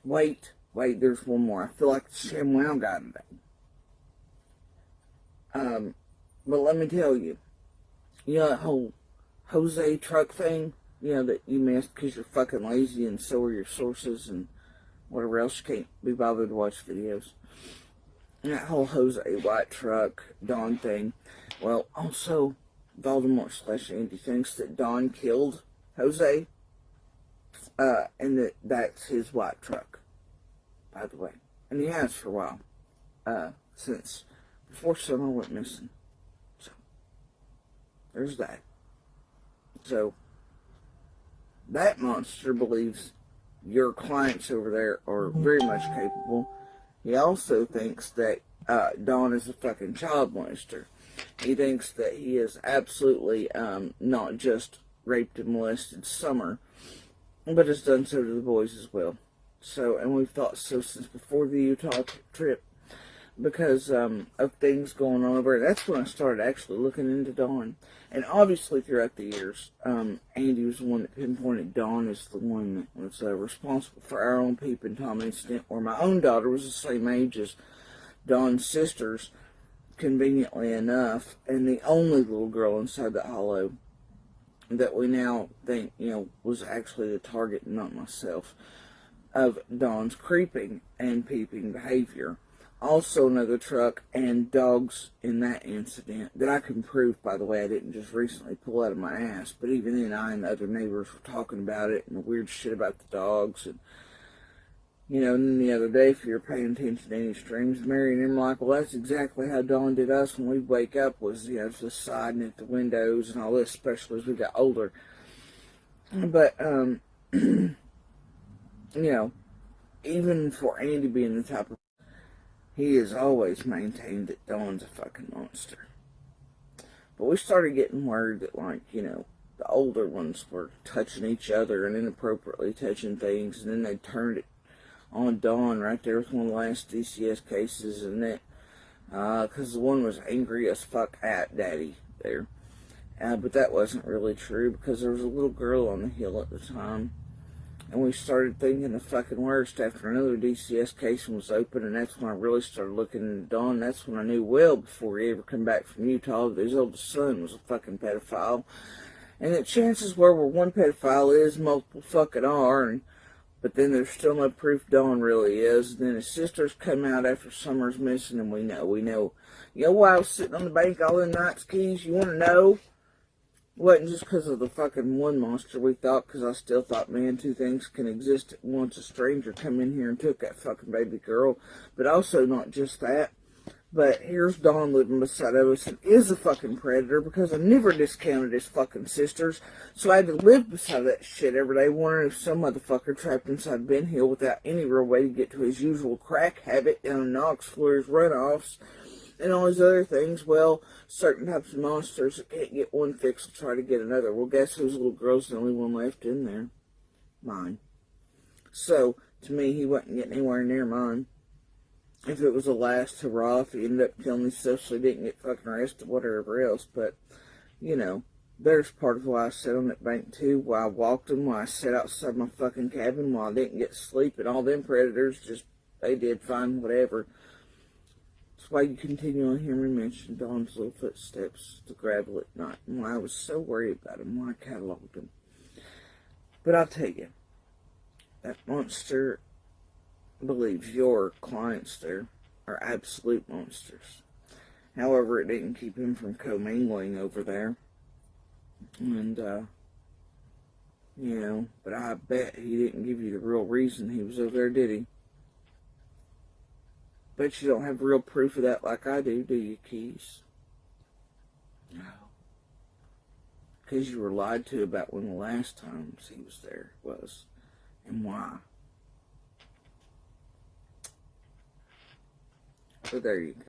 Wait, there's one more. I feel like the ShamWow guy today. But let me tell you, you know that whole Jose truck thing? You know, that you missed because you're fucking lazy and so are your sources and whatever else, you can't be bothered to watch videos. And that whole Jose white truck, Don thing. Well, also, Voldemort/Andy thinks that Don killed Jose, and that's his white truck, by the way. And he has for a while, since before Summer went missing. So, there's that. So, that monster believes your clients over there are very much capable. He also thinks that Dawn is a fucking child molester. He thinks that he is absolutely not just raped and molested Summer, but has done so to the boys as well. So, and we've thought so since before the Utah trip, because of things going on over there. That's when I started actually looking into Dawn. And obviously throughout the years, Andy was the one that pinpointed Dawn as the one that was responsible for our own peeping Tom incident, where my own daughter was the same age as Dawn's sisters, conveniently enough, and the only little girl inside that hollow that we now think, was actually the target, not myself, of Dawn's creeping and peeping behavior. Also another truck and dogs in that incident that I can prove, by the way. I didn't just recently pull out of my ass, but even then I and the other neighbors were talking about it and the weird shit about the dogs. And and then the other day, if you're paying attention to any streams, Mary and them were like, well, that's exactly how Dawn did us when we wake up, was, just siding at the windows and all this, especially as we got older. But, even for Andy being the type of, he has always maintained that Dawn's a fucking monster. But we started getting word that, the older ones were touching each other and inappropriately touching things, and then they turned it on Dawn right there with one of the last DCS cases, and that, because the one was angry as fuck at Daddy there. But that wasn't really true, because there was a little girl on the hill at the time. And we started thinking the fucking worst after another DCS case was open, and that's when I really started looking into Dawn. That's when I knew well before he ever come back from Utah that his oldest son was a fucking pedophile. And the chances were where one pedophile is, multiple fucking are, but then there's still no proof Dawn really is. And then his sisters come out after Summer's missing, and we know. You know why I was sitting on the bank all them nights, Keys? You want to know? It wasn't just because of the fucking one monster we thought, because I still thought, man, two things can exist at once. A stranger come in here and took that fucking baby girl. But also not just that. But here's Dawn living beside of us and is a fucking predator, because I never discounted his fucking sisters. So I had to live beside that shit every day, wondering if some motherfucker trapped inside Ben Hill without any real way to get to his usual crack habit down in Knox for his runoffs and all these other things. Well, certain types of monsters that can't get one fix will try to get another. Well, guess whose little girl's the only one left in there? Mine. So, to me, he wasn't getting anywhere near mine. If it was a last hurrah, if he ended up killing himself so he didn't get fucking arrested, whatever else. But, there's part of why I sat on that bank too, why I walked him, why I sat outside my fucking cabin, why I didn't get sleep, and all them predators they did fine, whatever. That's why you continually hear me mention Dawn's little footsteps, the gravel at night, and why I was so worried about him, why I cataloged him. But I'll tell you, that monster believes your clients there are absolute monsters. However, it didn't keep him from commingling over there. And, but I bet he didn't give you the real reason he was over there, did he? Bet you don't have real proof of that like I do you, Keys? No. Because you were lied to about when the last times he was there was, and why. So there you go.